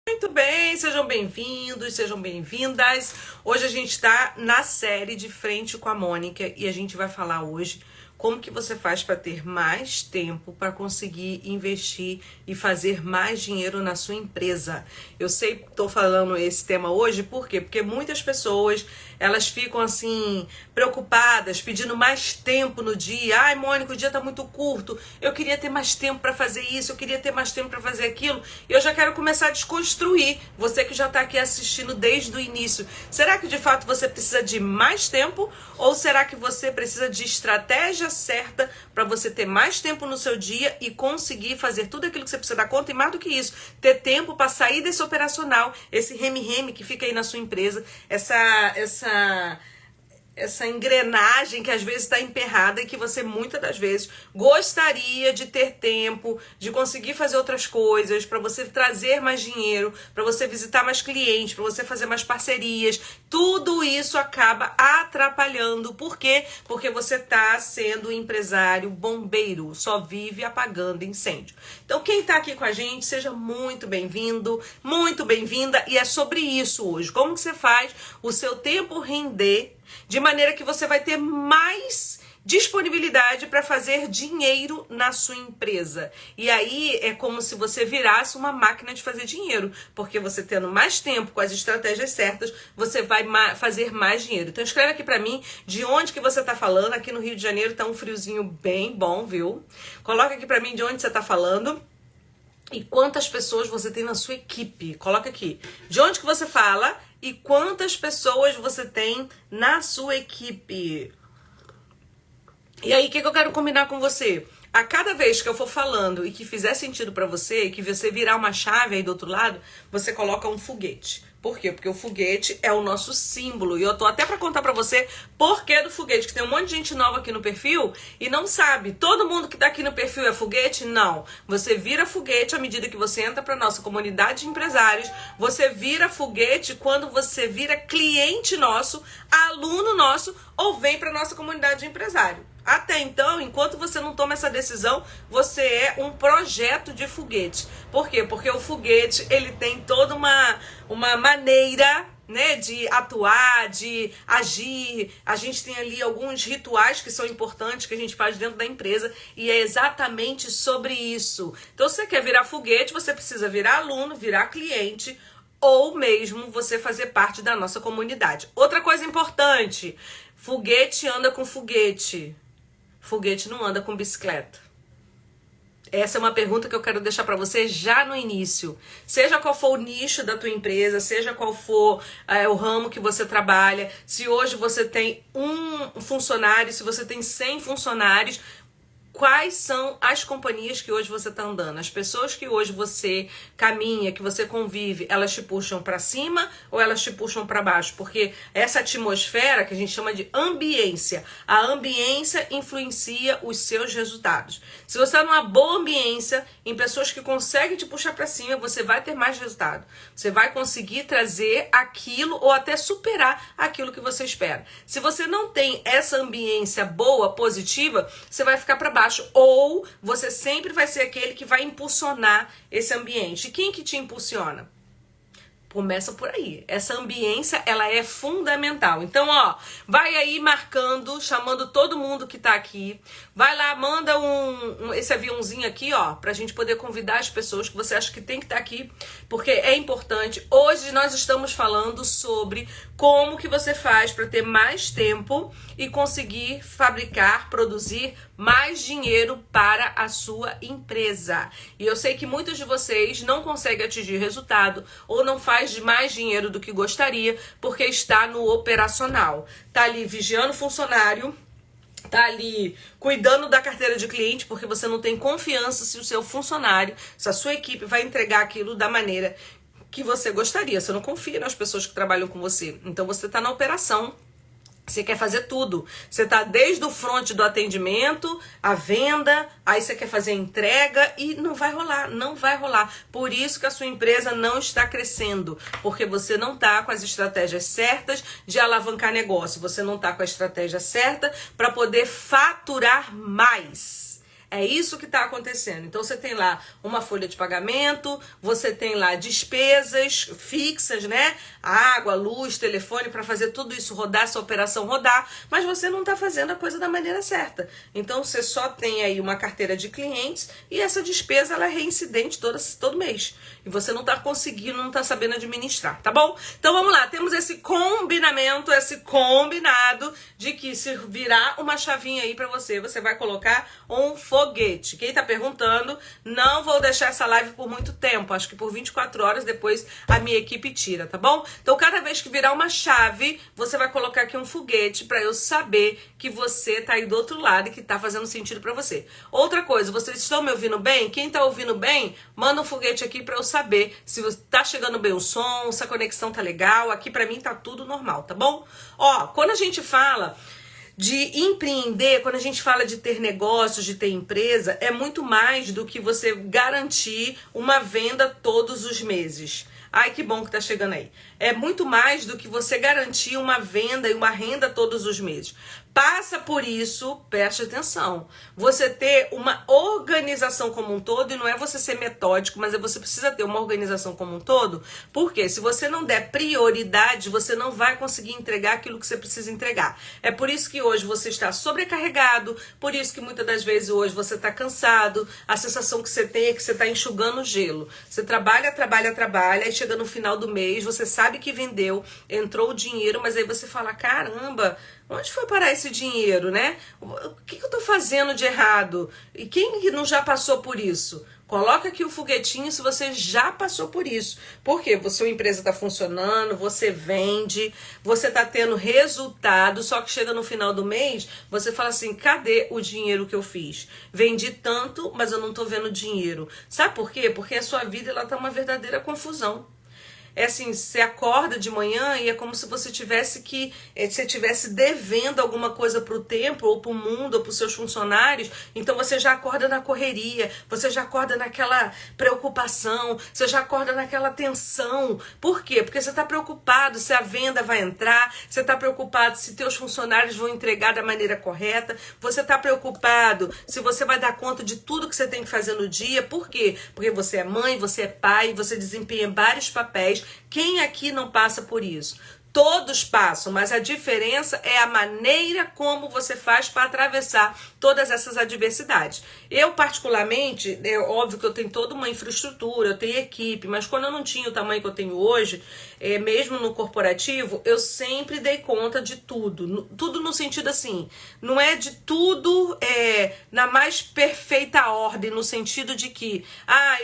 Muito bem, sejam bem-vindos, sejam bem-vindas. Hoje a gente está na série de Frente com a Mônica e a gente vai falar hoje como que você faz para ter mais tempo para conseguir investir e fazer mais dinheiro na sua empresa. Eu sei que estou falando esse tema hoje, por quê? Porque muitas pessoas, elas ficam assim, preocupadas, pedindo mais tempo no dia. Ai, Mônica, o dia está muito curto, eu queria ter mais tempo para fazer isso, eu queria ter mais tempo para fazer aquilo. E eu já quero começar a desconstruir, você que já está aqui assistindo desde o início. Será que de fato você precisa de mais tempo? Ou será que você precisa de estratégia certa para você ter mais tempo no seu dia e conseguir fazer tudo aquilo que você precisa dar conta? E mais do que isso, ter tempo para sair desse operacional, esse reme-reme que fica aí na sua empresa, essa engrenagem que às vezes está emperrada e que você muitas das vezes gostaria de ter tempo, de conseguir fazer outras coisas, para você trazer mais dinheiro, para você visitar mais clientes, para você fazer mais parcerias. Tudo isso acaba atrapalhando. Por quê? Porque você está sendo um empresário bombeiro, só vive apagando incêndio. Então quem está aqui com a gente, seja muito bem-vindo, muito bem-vinda, e é sobre isso hoje. Como que você faz o seu tempo render de maneira que você vai ter mais disponibilidade para fazer dinheiro na sua empresa. E aí é como se você virasse uma máquina de fazer dinheiro, porque você tendo mais tempo com as estratégias certas, você vai fazer mais dinheiro. Então escreve aqui para mim de onde que você tá falando. Aqui no Rio de Janeiro tá um friozinho bem bom, viu? Coloca aqui para mim de onde você tá falando. E quantas pessoas você tem na sua equipe? Coloca aqui. De onde que você fala e quantas pessoas você tem na sua equipe? E aí, o que eu quero combinar com você? A cada vez que eu for falando e que fizer sentido pra você, e que você virar uma chave aí do outro lado, você coloca um foguete. Por quê? Porque o foguete é o nosso símbolo. E eu tô até pra contar pra você por que do foguete. Que tem um monte de gente nova aqui no perfil e não sabe. Todo mundo que tá aqui no perfil é foguete? Não. Você vira foguete à medida que você entra pra nossa comunidade de empresários. Você vira foguete quando você vira cliente nosso, aluno nosso, ou vem pra nossa comunidade de empresário. Até então, enquanto você não toma essa decisão, você é um projeto de foguete. Por quê? Porque o foguete, ele tem toda uma maneira, né, de atuar, de agir. A gente tem ali alguns rituais que são importantes que a gente faz dentro da empresa e é exatamente sobre isso. Então, se você quer virar foguete, você precisa virar aluno, virar cliente, ou mesmo você fazer parte da nossa comunidade. Outra coisa importante, foguete anda com foguete. Foguete não anda com bicicleta. Essa é uma pergunta que eu quero deixar para você já no início. Seja qual for o nicho da tua empresa, seja qual for o ramo que você trabalha, se hoje você tem um funcionário, se você tem 100 funcionários, quais são as companhias que hoje você está andando? As pessoas que hoje você caminha, que você convive, elas te puxam para cima ou elas te puxam para baixo? Porque essa atmosfera que a gente chama de ambiência, a ambiência influencia os seus resultados. Se você está numa boa ambiência, em pessoas que conseguem te puxar para cima, você vai ter mais resultado. Você vai conseguir trazer aquilo ou até superar aquilo que você espera. Se você não tem essa ambiência boa, positiva, você vai ficar para baixo. Ou você sempre vai ser aquele que vai impulsionar esse ambiente. E quem que te impulsiona? Começa por aí. Essa ambiência, ela é fundamental. Então, ó, vai aí marcando, chamando todo mundo que tá aqui. Vai lá, manda esse aviãozinho aqui, ó, pra gente poder convidar as pessoas que você acha que tem que estar aqui, porque é importante. Hoje nós estamos falando sobre como que você faz para ter mais tempo e conseguir fabricar, produzir mais dinheiro para a sua empresa. E eu sei que muitos de vocês não conseguem atingir resultado ou não faz mais dinheiro do que gostaria porque está no operacional. Tá ali vigiando o funcionário, tá ali cuidando da carteira de cliente porque você não tem confiança se o seu funcionário, se a sua equipe vai entregar aquilo da maneira que você gostaria. Você não confia nas pessoas que trabalham com você. Então você tá na operação. Você quer fazer tudo. Você tá desde o front do atendimento, a venda, aí você quer fazer a entrega e não vai rolar, não vai rolar. Por isso que a sua empresa não está crescendo, porque você não tá com as estratégias certas de alavancar negócio. Você não tá com a estratégia certa para poder faturar mais. É isso que está acontecendo. Então você tem lá uma folha de pagamento, você tem lá despesas fixas, né? Água, luz, telefone, para fazer tudo isso rodar, essa operação rodar, mas você não está fazendo a coisa da maneira certa. Então você só tem aí uma carteira de clientes e essa despesa ela é reincidente todo mês. E você não está conseguindo, não está sabendo administrar, tá bom? Então vamos lá, temos esse combinamento, esse combinado de que se virar uma chavinha aí pra você, você vai colocar um foguete. Quem tá perguntando, não vou deixar essa live por muito tempo, acho que por 24 horas depois a minha equipe tira, tá bom? Então cada vez que virar uma chave, você vai colocar aqui um foguete pra eu saber que você tá aí do outro lado e que tá fazendo sentido pra você. Outra coisa, vocês estão me ouvindo bem? Quem tá ouvindo bem, manda um foguete aqui pra eu saber se tá chegando bem o som, se a conexão tá legal. Aqui pra mim tá tudo normal, tá bom? Ó, quando a gente fala de empreender, quando a gente fala de ter negócios, de ter empresa, é muito mais do que você garantir uma venda todos os meses. Ai, que bom que tá chegando aí. É muito mais do que você garantir uma venda e uma renda todos os meses. Passa por isso, preste atenção, você ter uma organização como um todo, e não é você ser metódico, mas é você precisa ter uma organização como um todo, porque se você não der prioridade, você não vai conseguir entregar aquilo que você precisa entregar. É por isso que hoje você está sobrecarregado, por isso que muitas das vezes hoje você está cansado, a sensação que você tem é que você está enxugando gelo. Você trabalha, e chega no final do mês, você sabe que vendeu, entrou o dinheiro, mas aí você fala, caramba, onde foi parar esse dinheiro, né? O que eu tô fazendo de errado? E quem que não já passou por isso? Coloca aqui o foguetinho se você já passou por isso. Por quê? Sua empresa está funcionando, você vende, você está tendo resultado, só que chega no final do mês, você fala assim, cadê o dinheiro que eu fiz? Vendi tanto, mas eu não tô vendo dinheiro. Sabe por quê? Porque a sua vida ela tá uma verdadeira confusão. É assim, você acorda de manhã e é como se você tivesse devendo alguma coisa pro tempo, ou pro mundo, ou pros seus funcionários. Então você já acorda na correria, você já acorda naquela preocupação, você já acorda naquela tensão. Por quê? Porque você tá preocupado se a venda vai entrar, você tá preocupado se teus funcionários vão entregar da maneira correta, você tá preocupado se você vai dar conta de tudo que você tem que fazer no dia. Por quê? Porque você é mãe, você é pai, você desempenha vários papéis. Quem aqui não passa por isso? Todos passam, mas a diferença é a maneira como você faz para atravessar todas essas adversidades. Eu, particularmente, é óbvio que eu tenho toda uma infraestrutura, eu tenho equipe, mas quando eu não tinha o tamanho que eu tenho hoje, mesmo no corporativo, eu sempre dei conta de tudo. Tudo no sentido assim, não é de tudo na mais perfeita ordem, no sentido de que,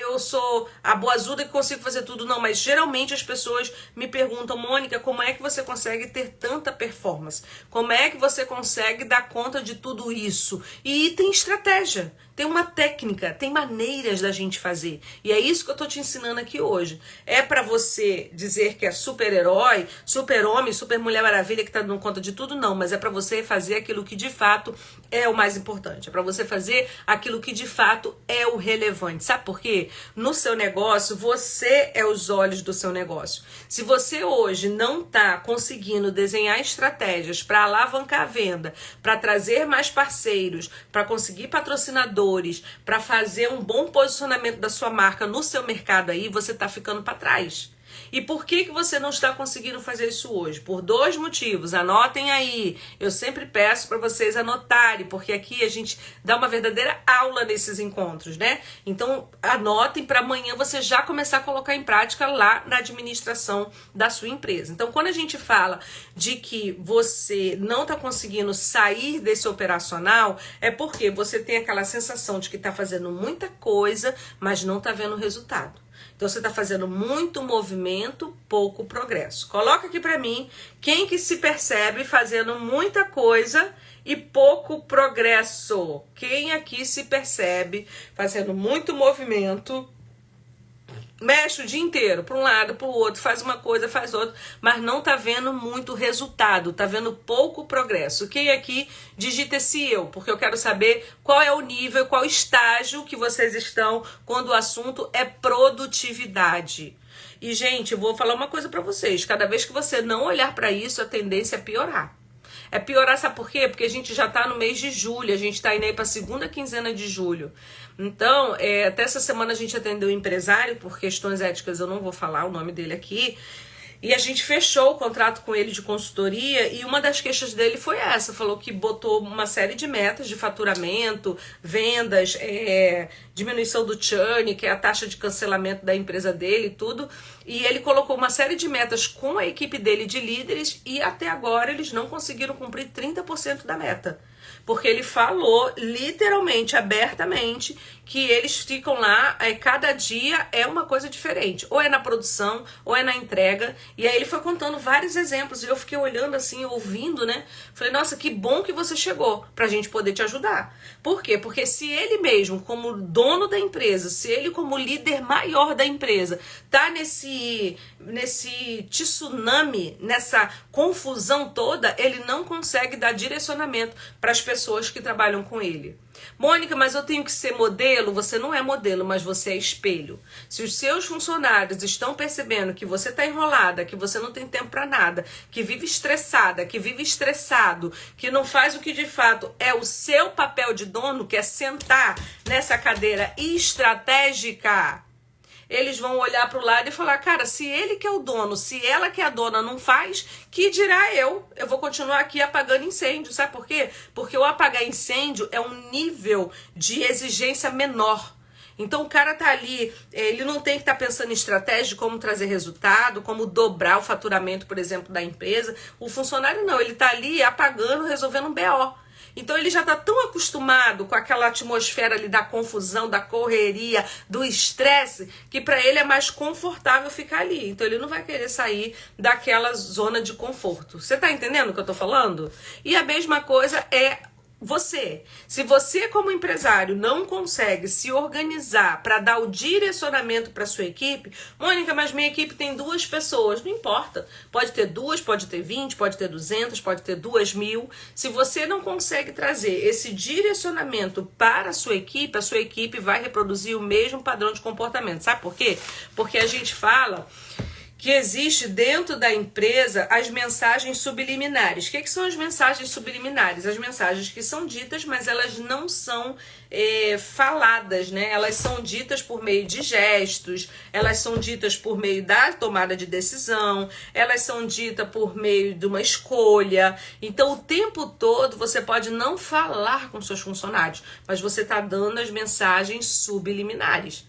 eu sou a boazuda que consigo fazer tudo. Não, mas geralmente as pessoas me perguntam, Mônica, como é que você consegue ter tanta performance? Como é que você consegue dar conta de tudo isso? E tem estratégia, tem uma técnica, tem maneiras da gente fazer. E é isso que eu tô te ensinando aqui hoje. É para você dizer que é super-herói, super-homem, super-mulher maravilha que tá dando conta de tudo? Não, mas é para você fazer aquilo que de fato é o mais importante. É para você fazer aquilo que de fato é o relevante. Sabe por quê? No seu negócio, você é os olhos do seu negócio. Se você hoje não tá conseguindo desenhar estratégias para alavancar a venda, para trazer mais parceiros, para conseguir patrocinadores, para fazer um bom posicionamento da sua marca no seu mercado aí, você tá ficando para trás. E por que você não está conseguindo fazer isso hoje? Por 2 motivos, anotem aí. Eu sempre peço para vocês anotarem, porque aqui a gente dá uma verdadeira aula nesses encontros, né? Então anotem para amanhã você já começar a colocar em prática lá na administração da sua empresa. Então quando a gente fala de que você não está conseguindo sair desse operacional, é porque você tem aquela sensação de que está fazendo muita coisa, mas não está vendo resultado. Então você está fazendo muito movimento, pouco progresso. Coloca aqui para mim quem que se percebe fazendo muita coisa e pouco progresso. Quem aqui se percebe fazendo muito movimento, mexe o dia inteiro, para um lado, para o outro, faz uma coisa, faz outra, mas não tá vendo muito resultado, tá vendo pouco progresso. Quem aqui digita esse eu, porque eu quero saber qual é o nível, qual estágio que vocês estão quando o assunto é produtividade. E, gente, eu vou falar uma coisa para vocês, cada vez que você não olhar para isso, a tendência é piorar. É piorar, sabe por quê? Porque a gente já tá no mês de julho, a gente tá indo aí pra segunda quinzena de julho. Então, até essa semana a gente atendeu um empresário, por questões éticas eu não vou falar o nome dele aqui, e a gente fechou o contrato com ele de consultoria e uma das queixas dele foi essa, falou que botou uma série de metas de faturamento, vendas, diminuição do churn, que é a taxa de cancelamento da empresa dele e tudo, e ele colocou uma série de metas com a equipe dele de líderes e até agora eles não conseguiram cumprir 30% da meta. Porque ele falou literalmente, abertamente, que eles ficam lá, cada dia é uma coisa diferente. Ou é na produção, ou é na entrega. E aí ele foi contando vários exemplos. E eu fiquei olhando assim, ouvindo, né? Falei, nossa, que bom que você chegou pra gente poder te ajudar. Por quê? Porque se ele mesmo, como dono da empresa, se ele como líder maior da empresa, tá nesse tsunami, nessa confusão toda, ele não consegue dar direcionamento para as pessoas que trabalham com ele. Mônica, mas eu tenho que ser modelo? Você não é modelo, mas você é espelho. Se os seus funcionários estão percebendo que você está enrolada, que você não tem tempo para nada, que vive estressada, que vive estressado, que não faz o que de fato é o seu papel de dono, que é sentar nessa cadeira estratégica, eles vão olhar para o lado e falar, cara, se ele que é o dono, se ela que é a dona não faz, que dirá eu? Eu vou continuar aqui apagando incêndio, sabe por quê? Porque o apagar incêndio é um nível de exigência menor. Então o cara tá ali, ele não tem que estar pensando em estratégia de como trazer resultado, como dobrar o faturamento, por exemplo, da empresa. O funcionário não, ele tá ali apagando, resolvendo um BO. Então ele já está tão acostumado com aquela atmosfera ali da confusão, da correria, do estresse, que para ele é mais confortável ficar ali. Então ele não vai querer sair daquela zona de conforto. Você está entendendo o que eu estou falando? E a mesma coisa é você. Se você como empresário não consegue se organizar para dar o direcionamento para sua equipe, Mônica, mas minha equipe tem 2 pessoas, não importa. Pode ter 2, pode ter 20, pode ter 200, pode ter 2.000. Se você não consegue trazer esse direcionamento para a sua equipe vai reproduzir o mesmo padrão de comportamento. Sabe por quê? Porque a gente fala que existe dentro da empresa as mensagens subliminares. O que são as mensagens subliminares? As mensagens que são ditas, mas elas não são faladas, né? Elas são ditas por meio de gestos, elas são ditas por meio da tomada de decisão, elas são ditas por meio de uma escolha. Então, o tempo todo, você pode não falar com seus funcionários, mas você está dando as mensagens subliminares.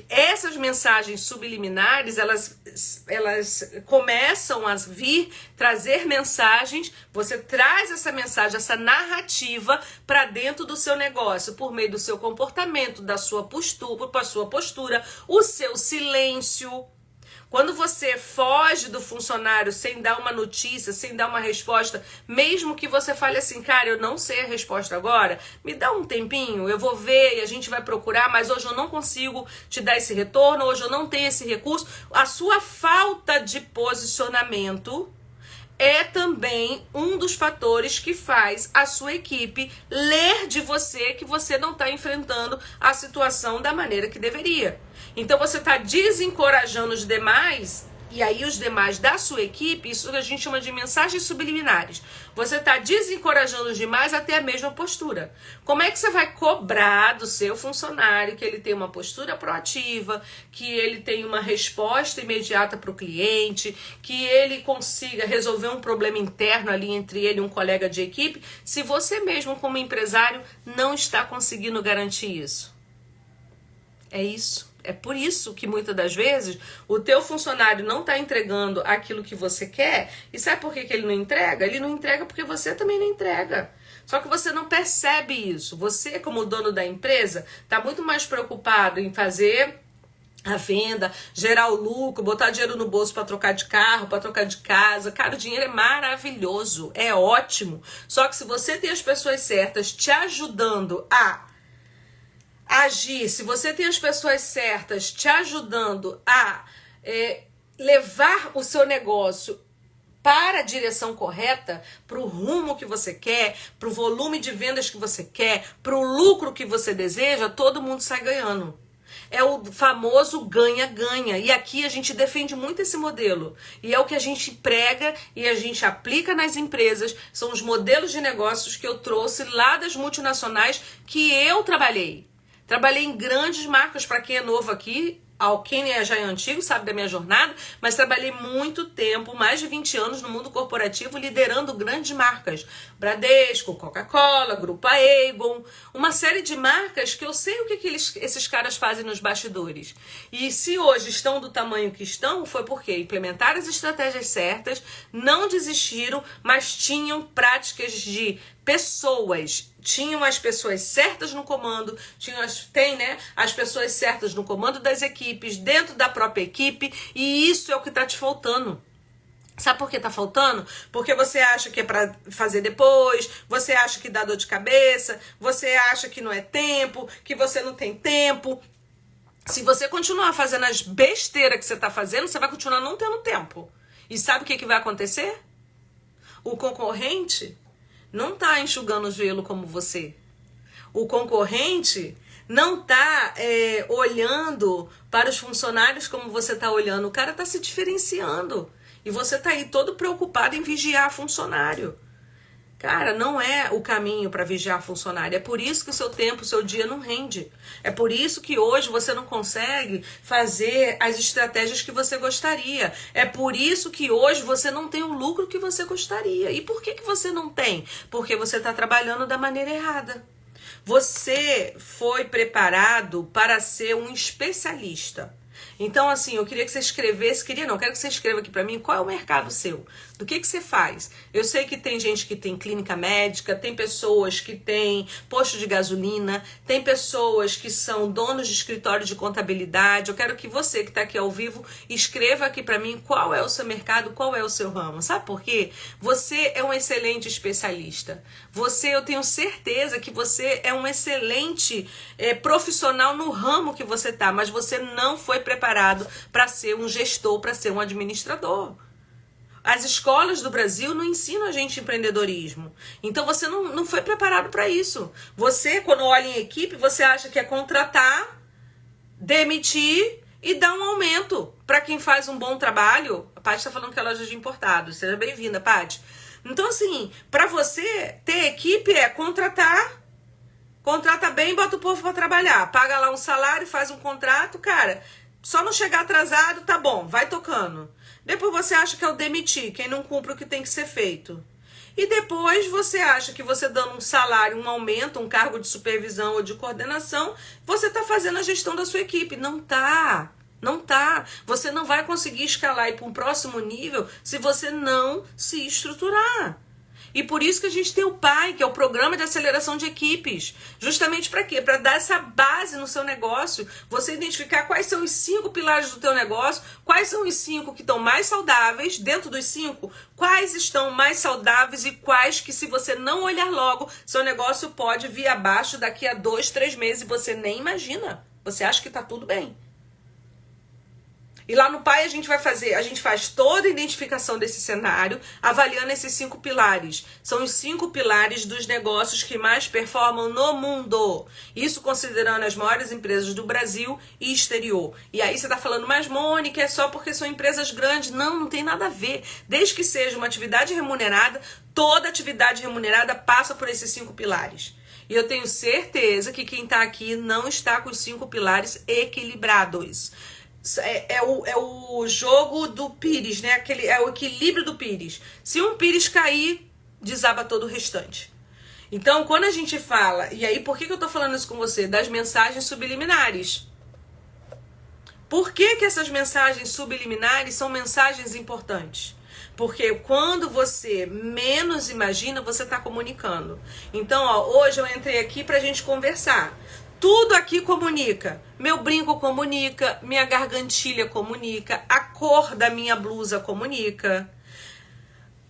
Essas mensagens subliminares, elas começam a vir trazer mensagens, você traz essa mensagem, essa narrativa para dentro do seu negócio, por meio do seu comportamento, da sua postura, o seu silêncio. Quando você foge do funcionário sem dar uma notícia, sem dar uma resposta, mesmo que você fale assim, cara, eu não sei a resposta agora, me dá um tempinho, eu vou ver e a gente vai procurar, mas hoje eu não consigo te dar esse retorno, hoje eu não tenho esse recurso. A sua falta de posicionamento é também um dos fatores que faz a sua equipe ler de você que você não está enfrentando a situação da maneira que deveria. Então você está desencorajando os demais, e aí os demais da sua equipe, isso a gente chama de mensagens subliminares. Você está desencorajando os demais a ter a mesma postura. Como é que você vai cobrar do seu funcionário que ele tenha uma postura proativa, que ele tenha uma resposta imediata para o cliente, que ele consiga resolver um problema interno ali entre ele e um colega de equipe, se você mesmo como empresário não está conseguindo garantir isso? É isso. É por isso que muitas das vezes o teu funcionário não está entregando aquilo que você quer. E sabe por que ele não entrega? Ele não entrega porque você também não entrega. Só que você não percebe isso. Você, como dono da empresa, está muito mais preocupado em fazer a venda, gerar o lucro, botar dinheiro no bolso para trocar de carro, para trocar de casa. Cara, o dinheiro é maravilhoso, é ótimo. Só que se você tem as pessoas certas te ajudando a agir, se você tem as pessoas certas te ajudando a levar o seu negócio para a direção correta, para o rumo que você quer, para o volume de vendas que você quer, para o lucro que você deseja, todo mundo sai ganhando. é o famoso ganha-ganha. E aqui a gente defende muito esse modelo. E é o que a gente prega e a gente aplica nas empresas. São os modelos de negócios que eu trouxe lá das multinacionais que eu trabalhei. Trabalhei em grandes marcas, para quem é novo aqui, quem já é antigo sabe da minha jornada, mas trabalhei muito tempo, mais de 20 anos no mundo corporativo, liderando grandes marcas. Bradesco, Coca-Cola, Grupo Aegon, uma série de marcas que eu sei o que esses caras fazem nos bastidores. E se hoje estão do tamanho que estão, foi porque implementaram as estratégias certas, não desistiram, mas tinham práticas de pessoas, tinham as pessoas certas no comando, tem as pessoas certas no comando das equipes, dentro da própria equipe, e isso é o que tá te faltando. Sabe por que tá faltando? Porque você acha que é pra fazer depois, você acha que dá dor de cabeça, você acha que não é tempo, que você não tem tempo. Se você continuar fazendo as besteiras que você tá fazendo, você vai continuar não tendo tempo. E sabe o que vai acontecer? O concorrente não tá enxugando o gelo como você. O concorrente não tá olhando para os funcionários como você tá olhando. O cara tá se diferenciando. E você tá aí todo preocupado em vigiar funcionário. Cara, não é o caminho para vigiar funcionário. É por isso que o seu tempo, o seu dia não rende. É por isso que hoje você não consegue fazer as estratégias que você gostaria. É por isso que hoje você não tem o lucro que você gostaria. E por que você não tem? Porque você está trabalhando da maneira errada. Você foi preparado para ser um especialista. Então, assim, eu queria que você escrevesse, quero que você escreva aqui pra mim qual é o mercado seu, do que você faz. Eu sei que tem gente que tem clínica médica, tem pessoas que têm posto de gasolina, tem pessoas que são donos de escritório de contabilidade. Eu quero que você que tá aqui ao vivo escreva aqui pra mim qual é o seu mercado, qual é o seu ramo. Sabe por quê? Você é um excelente especialista. Eu tenho certeza que você é um excelente profissional no ramo que você tá, mas você não foi preparado para ser um gestor, para ser um administrador. As escolas do Brasil não ensinam a gente empreendedorismo. Então você não foi preparado para isso. Você, quando olha em equipe, você acha que é contratar, demitir e dar um aumento para quem faz um bom trabalho. A Paty está falando que é loja de importados. Seja bem-vinda, Paty. Então, assim, para você ter equipe é contratar, contrata bem, bota o povo para trabalhar. Paga lá um salário, faz um contrato, cara. Só não chegar atrasado, tá bom, vai tocando. Depois você acha que é o demitir, quem não cumpre o que tem que ser feito. E depois você acha que você dando um salário, um aumento, um cargo de supervisão ou de coordenação, você tá fazendo a gestão da sua equipe. Não tá. Não tá. Você não vai conseguir escalar e ir para um próximo nível se você não se estruturar. E por isso que a gente tem o PAI, que é o Programa de Aceleração de Equipes. Justamente para quê? Para dar essa base no seu negócio, você identificar quais são os 5 pilares do teu negócio, quais são os 5 que estão mais saudáveis, dentro dos 5, quais estão mais saudáveis e quais que, se você não olhar logo, seu negócio pode vir abaixo daqui a 2, 3 meses e você nem imagina. Você acha que está tudo bem. E lá no PAI a gente faz toda a identificação desse cenário, avaliando esses 5 pilares. São os 5 pilares dos negócios que mais performam no mundo. Isso considerando as maiores empresas do Brasil e exterior. E aí você tá falando, mas Mônica, é só porque são empresas grandes. Não, não tem nada a ver. Desde que seja uma atividade remunerada, toda atividade remunerada passa por esses 5 pilares. E eu tenho certeza que quem tá aqui não está com os 5 pilares equilibrados. É o jogo do pires, né? É o equilíbrio do pires. Se um pires cair, desaba todo o restante. Então, quando a gente fala... E aí, por que eu tô falando isso com você? Das mensagens subliminares. Por que essas mensagens subliminares são mensagens importantes? Porque quando você menos imagina, você está comunicando. Então, hoje eu entrei aqui pra gente conversar. Tudo aqui comunica. Meu brinco comunica, minha gargantilha comunica, a cor da minha blusa comunica,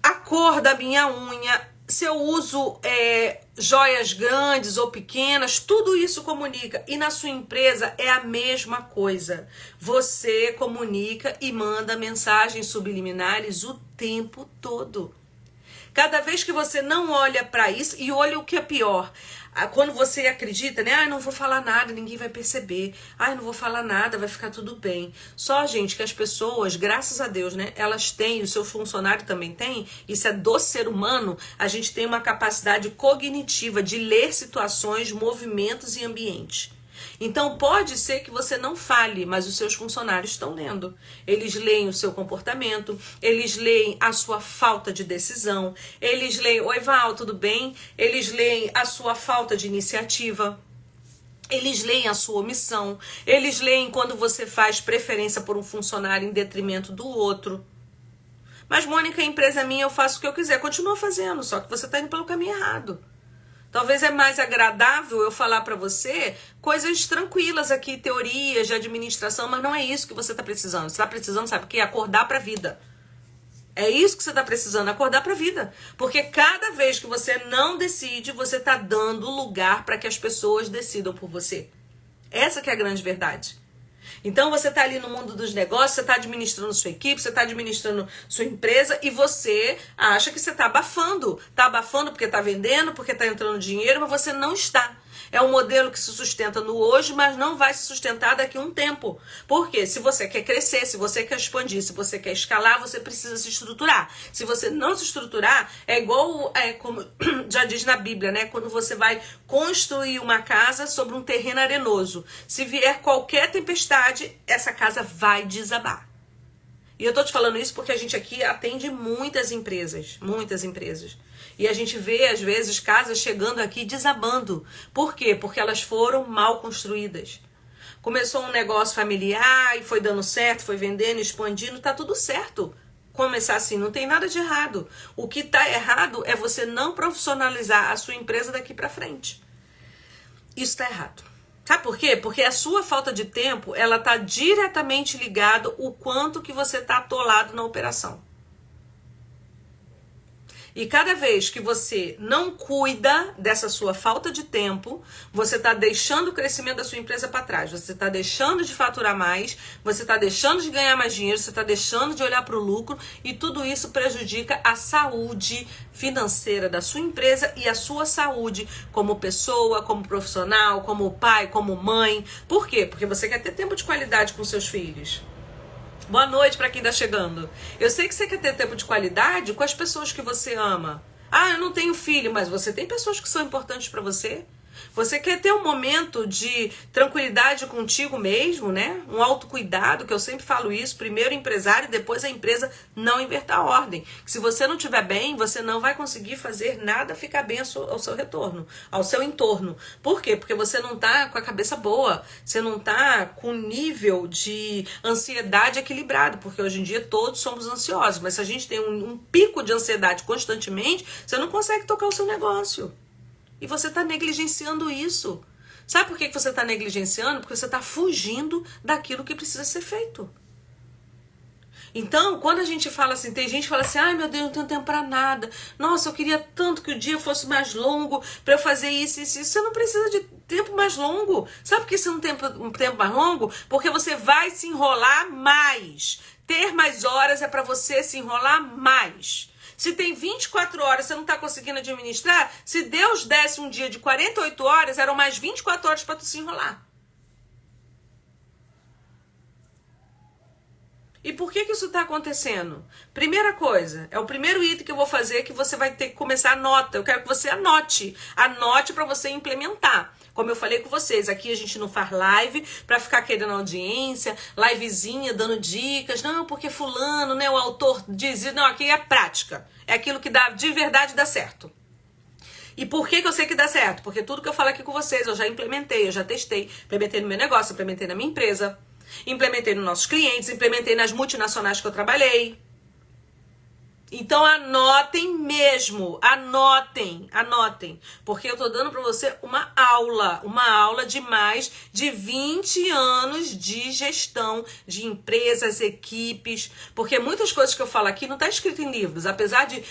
a cor da minha unha, se eu uso joias grandes ou pequenas, tudo isso comunica. E na sua empresa é a mesma coisa. Você comunica e manda mensagens subliminares o tempo todo. Cada vez que você não olha para isso, e olha o que é pior, quando você acredita, né? Ah, não vou falar nada, ninguém vai perceber. Ah, não vou falar nada, vai ficar tudo bem. Só, gente, que as pessoas, graças a Deus, né? Elas têm, o seu funcionário também tem, isso é do ser humano, a gente tem uma capacidade cognitiva de ler situações, movimentos e ambientes. Então pode ser que você não fale, mas os seus funcionários estão lendo. Eles leem o seu comportamento, eles leem a sua falta de decisão, eles leem, oi Val, tudo bem? Eles leem a sua falta de iniciativa. Eles leem a sua omissão, eles leem quando você faz preferência por um funcionário em detrimento do outro. Mas Mônica, a empresa é minha, eu faço o que eu quiser. Continua fazendo, só que você está indo pelo caminho errado. Talvez é mais agradável eu falar para você coisas tranquilas aqui, teorias de administração, mas não é isso que você está precisando. Você está precisando, sabe o quê? Acordar para a vida. É isso que você está precisando, acordar para a vida. Porque cada vez que você não decide, você está dando lugar para que as pessoas decidam por você. Essa que é a grande verdade. Então você está ali no mundo dos negócios, você está administrando sua equipe, você está administrando sua empresa e você acha que você está abafando. Está abafando porque está vendendo, porque está entrando dinheiro, mas você não está. É um modelo que se sustenta no hoje, mas não vai se sustentar daqui a um tempo. Por quê? Se você quer crescer, se você quer expandir, se você quer escalar, você precisa se estruturar. Se você não se estruturar, é igual, como já diz na Bíblia, né? Quando você vai construir uma casa sobre um terreno arenoso. Se vier qualquer tempestade, essa casa vai desabar. E eu tô te falando isso porque a gente aqui atende muitas empresas. E a gente vê, às vezes, casas chegando aqui desabando. Por quê? Porque elas foram mal construídas. Começou um negócio familiar e foi dando certo, foi vendendo, expandindo, tá tudo certo. Começar assim, não tem nada de errado. O que tá errado é você não profissionalizar a sua empresa daqui pra frente. Isso tá errado. Sabe por quê? Porque a sua falta de tempo, ela tá diretamente ligada o quanto que você tá atolado na operação. E cada vez que você não cuida dessa sua falta de tempo, você está deixando o crescimento da sua empresa para trás. Você está deixando de faturar mais, você está deixando de ganhar mais dinheiro, você está deixando de olhar para o lucro e tudo isso prejudica a saúde financeira da sua empresa e a sua saúde como pessoa, como profissional, como pai, como mãe. Por quê? Porque você quer ter tempo de qualidade com seus filhos. Boa noite para quem tá chegando. Eu sei que você quer ter tempo de qualidade com as pessoas que você ama. Ah, eu não tenho filho, mas você tem pessoas que são importantes para você. Você quer ter um momento de tranquilidade contigo mesmo, né? Um autocuidado, que eu sempre falo isso. Primeiro o empresário, depois a empresa, não inverter a ordem. Se você não estiver bem, você não vai conseguir fazer nada ficar bem ao seu retorno, ao seu entorno. Por quê? Porque você não tá com a cabeça boa, você não tá com nível de ansiedade equilibrado, porque hoje em dia todos somos ansiosos, mas se a gente tem um pico de ansiedade constantemente, você não consegue tocar o seu negócio. E você está negligenciando isso. Sabe por que você está negligenciando? Porque você está fugindo daquilo que precisa ser feito. Então, quando a gente fala assim, tem gente que fala assim, ai meu Deus, não tenho tempo para nada. Nossa, eu queria tanto que o dia fosse mais longo para eu fazer isso. Você não precisa de tempo mais longo. Sabe por que você não tem um tempo mais longo? Porque você vai se enrolar mais. Ter mais horas é para você se enrolar mais. Se tem 24 horas e você não está conseguindo administrar, se Deus desse um dia de 48 horas, eram mais 24 horas para tu se enrolar. E por que isso está acontecendo? Primeira coisa, é o primeiro item que eu vou fazer que você vai ter que começar a nota. Eu quero que você anote. Anote para você implementar. Como eu falei com vocês, aqui a gente não faz live para ficar querendo audiência, livezinha, dando dicas. Não, porque fulano, né, o autor diz... Não, aqui é prática. É aquilo que dá, de verdade dá certo. E por que eu sei que dá certo? Porque tudo que eu falo aqui com vocês, eu já implementei, eu já testei. Implementei no meu negócio, implementei na minha empresa. Implementei nos nossos clientes, implementei nas multinacionais que eu trabalhei. Então anotem mesmo, anotem, porque eu tô dando para você uma aula de mais de 20 anos de gestão de empresas, equipes, porque muitas coisas que eu falo aqui não tá escrito em livros, apesar de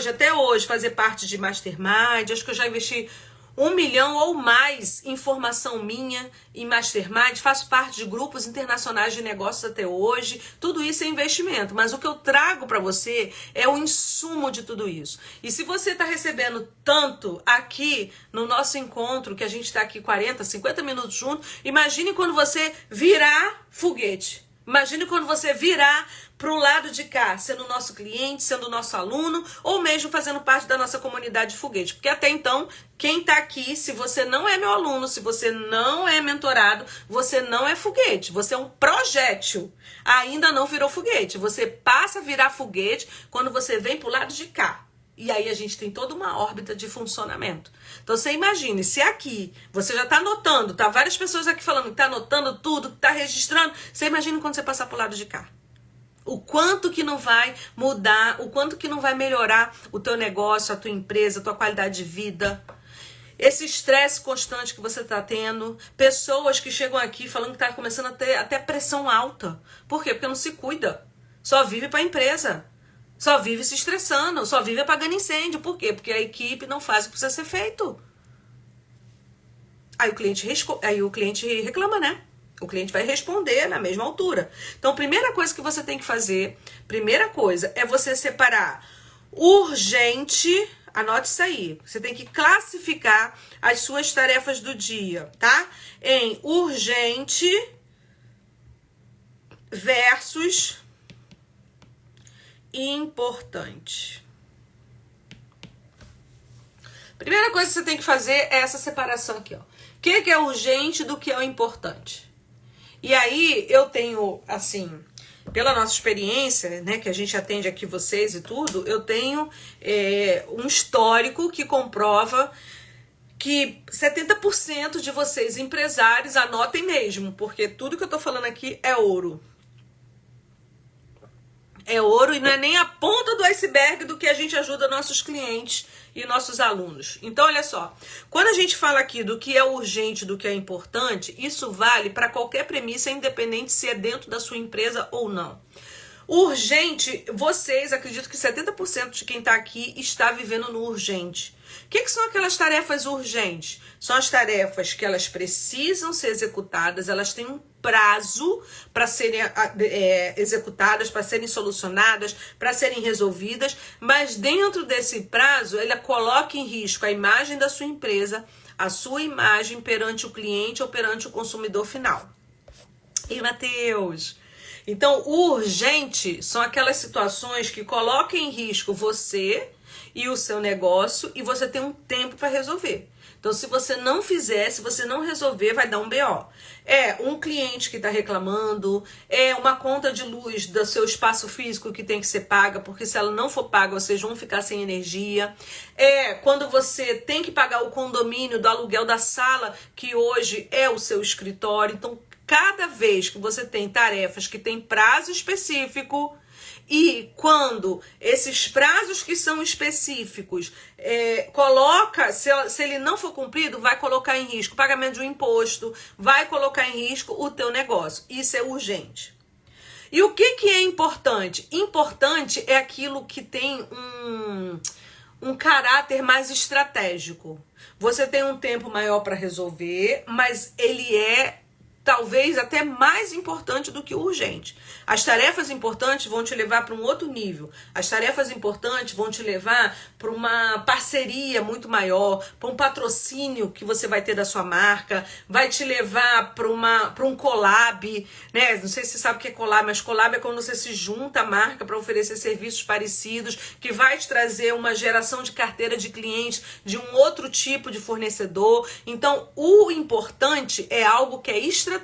até hoje, fazer parte de Mastermind, acho que eu já investi 1 milhão ou mais informação minha em Mastermind, faço parte de grupos internacionais de negócios até hoje, tudo isso é investimento, mas o que eu trago para você é o insumo de tudo isso. E se você está recebendo tanto aqui no nosso encontro, que a gente está aqui 40, 50 minutos juntos, imagine quando você virar foguete. Imagine quando você virar para o lado de cá, sendo nosso cliente, sendo nosso aluno, ou mesmo fazendo parte da nossa comunidade de foguete. Porque até então, quem está aqui, se você não é meu aluno, se você não é mentorado, você não é foguete, você é um projétil. Ainda não virou foguete. Você passa a virar foguete quando você vem para o lado de cá. E aí a gente tem toda uma órbita de funcionamento. Então você imagine, se aqui você já está anotando, tá várias pessoas aqui falando que está anotando tudo, que está registrando, você imagina quando você passar para o lado de cá. O quanto que não vai mudar, o quanto que não vai melhorar o teu negócio, a tua empresa, a tua qualidade de vida. Esse estresse constante que você está tendo, pessoas que chegam aqui falando que está começando a ter até pressão alta. Por quê? Porque não se cuida, só vive para a empresa. Só vive se estressando, só vive apagando incêndio. Por quê? Porque a equipe não faz o que precisa ser feito. Aí o cliente reclama, né? O cliente vai responder na mesma altura. Então, a primeira coisa que você tem que fazer, primeira coisa, é você separar urgente, anote isso aí. Você tem que classificar as suas tarefas do dia, tá? Em urgente versus importante. Primeira coisa que você tem que fazer é essa separação aqui, ó. O que é urgente do que é o importante? E aí eu tenho, assim, pela nossa experiência, né, que a gente atende aqui vocês e tudo, eu tenho um histórico que comprova que 70% de vocês empresários, anotem mesmo, porque tudo que eu tô falando aqui é ouro. É ouro e não é nem a ponta do iceberg do que a gente ajuda nossos clientes e nossos alunos. Então, olha só, quando a gente fala aqui do que é urgente, do que é importante, isso vale para qualquer premissa, independente se é dentro da sua empresa ou não. Urgente, vocês, acredito que 70% de quem está aqui está vivendo no urgente. O que são aquelas tarefas urgentes? São as tarefas que elas precisam ser executadas, elas têm um prazo para serem executadas, para serem solucionadas, para serem resolvidas, mas dentro desse prazo, ela coloca em risco a imagem da sua empresa, a sua imagem perante o cliente ou perante o consumidor final. E Matheus? Então, o urgente são aquelas situações que colocam em risco você e o seu negócio e você tem um tempo para resolver. Então, se você não fizer, se você não resolver, vai dar um BO. É um cliente que está reclamando, é uma conta de luz do seu espaço físico que tem que ser paga, porque se ela não for paga, vocês vão ficar sem energia. É quando você tem que pagar o condomínio do aluguel da sala, que hoje é o seu escritório. Então, cada vez que você tem tarefas que têm prazo específico, e quando esses prazos que são específicos se ele não for cumprido, vai colocar em risco o pagamento de um imposto, vai colocar em risco o teu negócio. Isso é urgente. E o que é importante? Importante é aquilo que tem um caráter mais estratégico. Você tem um tempo maior para resolver, mas ele é talvez até mais importante do que o urgente. As tarefas importantes vão te levar para um outro nível. As tarefas importantes vão te levar para uma parceria muito maior, para um patrocínio que você vai ter da sua marca, vai te levar para um collab, né? Não sei se você sabe o que é collab, mas collab é quando você se junta à marca para oferecer serviços parecidos, que vai te trazer uma geração de carteira de clientes de um outro tipo de fornecedor. Então, o importante é algo que é estratégico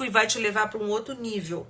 e vai te levar para um outro nível.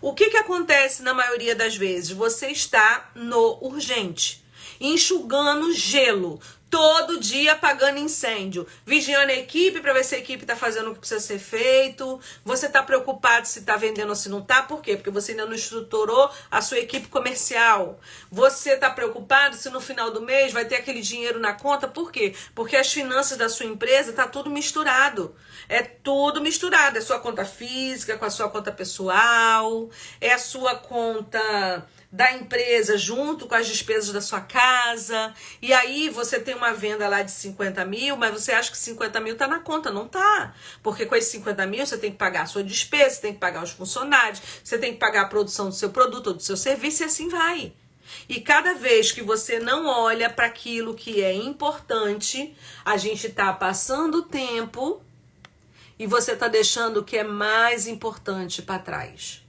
O que acontece na maioria das vezes? Você está no urgente, enxugando gelo, todo dia apagando incêndio, vigiando a equipe para ver se a equipe está fazendo o que precisa ser feito. Você está preocupado se está vendendo ou se não está. Por quê? Porque você ainda não estruturou a sua equipe comercial. Você está preocupado se no final do mês vai ter aquele dinheiro na conta. Por quê? Porque as finanças da sua empresa está tudo misturado. É tudo misturado. É sua conta física com a sua conta pessoal, é a sua conta da empresa junto com as despesas da sua casa, e aí você tem uma venda lá de 50 mil, mas você acha que 50 mil tá na conta, não tá, porque com esses 50 mil você tem que pagar a sua despesa, você tem que pagar os funcionários, você tem que pagar a produção do seu produto ou do seu serviço, e assim vai. E cada vez que você não olha para aquilo que é importante, a gente tá passando o tempo e você tá deixando o que é mais importante para trás.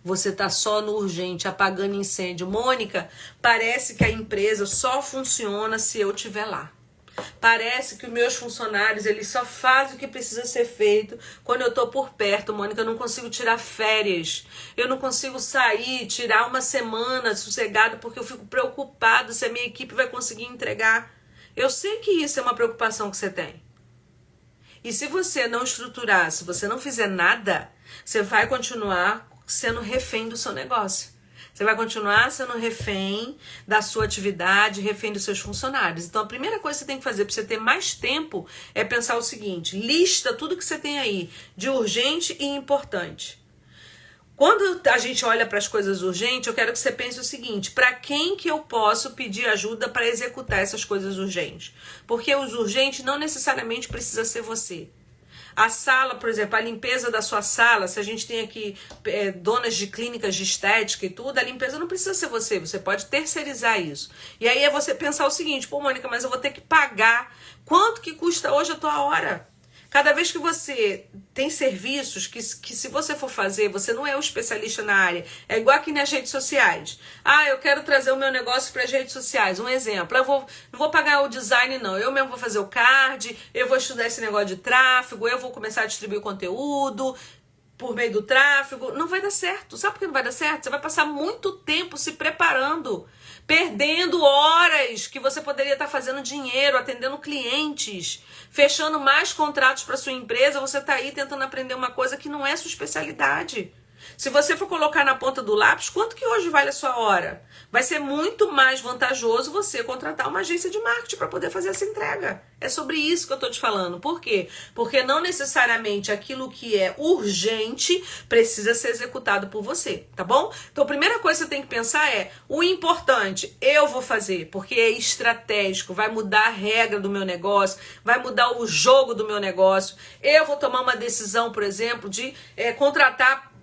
Você tá só no urgente, apagando incêndio. Mônica, parece que a empresa só funciona se eu estiver lá. Parece que os meus funcionários, eles só fazem o que precisa ser feito quando eu tô por perto, Mônica. Eu não consigo tirar férias. Eu não consigo sair, tirar uma semana sossegada, porque eu fico preocupado se a minha equipe vai conseguir entregar. Eu sei que isso é uma preocupação que você tem. E se você não estruturar, se você não fizer nada, você vai continuar sendo refém do seu negócio. Você vai continuar sendo refém da sua atividade, refém dos seus funcionários. Então, a primeira coisa que você tem que fazer para você ter mais tempo é pensar o seguinte: lista tudo que você tem aí de urgente e importante. Quando a gente olha para as coisas urgentes, eu quero que você pense o seguinte: para quem que eu posso pedir ajuda para executar essas coisas urgentes? Porque os urgentes não necessariamente precisa ser você. A sala, por exemplo, a limpeza da sua sala, se a gente tem aqui donas de clínicas de estética e tudo, a limpeza não precisa ser você, você pode terceirizar isso. E aí é você pensar o seguinte: pô, Mônica, mas eu vou ter que pagar. Quanto que custa hoje a tua hora? Cada vez que você tem serviços que se você for fazer, você não é um especialista na área. É igual aqui nas redes sociais. Ah, eu quero trazer o meu negócio para as redes sociais. Um exemplo, não vou pagar o design não. Eu mesmo vou fazer o card, eu vou estudar esse negócio de tráfego, eu vou começar a distribuir conteúdo por meio do tráfego. Não vai dar certo. Sabe por que não vai dar certo? Você vai passar muito tempo se preparando, perdendo horas que você poderia estar fazendo dinheiro, atendendo clientes, fechando mais contratos para sua empresa. Você está aí tentando aprender uma coisa que não é sua especialidade. Se você for colocar na ponta do lápis, quanto que hoje vale a sua hora? Vai ser muito mais vantajoso você contratar uma agência de marketing para poder fazer essa entrega. É sobre isso que eu estou te falando. Por quê? Porque não necessariamente aquilo que é urgente precisa ser executado por você, tá bom? Então a primeira coisa que você tem que pensar é: o importante eu vou fazer, porque é estratégico, vai mudar a regra do meu negócio, vai mudar o jogo do meu negócio. Eu vou tomar uma decisão, por exemplo, de contratar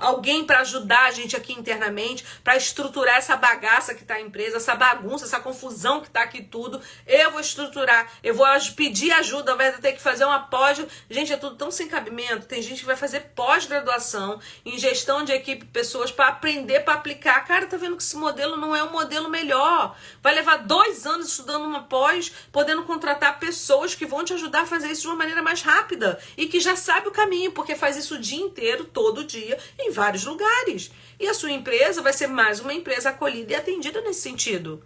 alguém para ajudar a gente aqui internamente, para estruturar essa bagaça que tá a empresa, essa bagunça, essa confusão que tá aqui tudo. Eu vou estruturar, eu vou pedir ajuda, ao invés de ter que fazer uma pós. Gente, é tudo tão sem cabimento. Tem gente que vai fazer pós-graduação em gestão de equipe, pessoas, para aprender, para aplicar. Cara, tá vendo que esse modelo não é um modelo melhor. Vai levar 2 anos estudando uma pós, podendo contratar pessoas que vão te ajudar a fazer isso de uma maneira mais rápida e que já sabe o caminho, porque faz isso o dia inteiro, todo dia, em vários lugares. E a sua empresa vai ser mais uma empresa acolhida e atendida nesse sentido.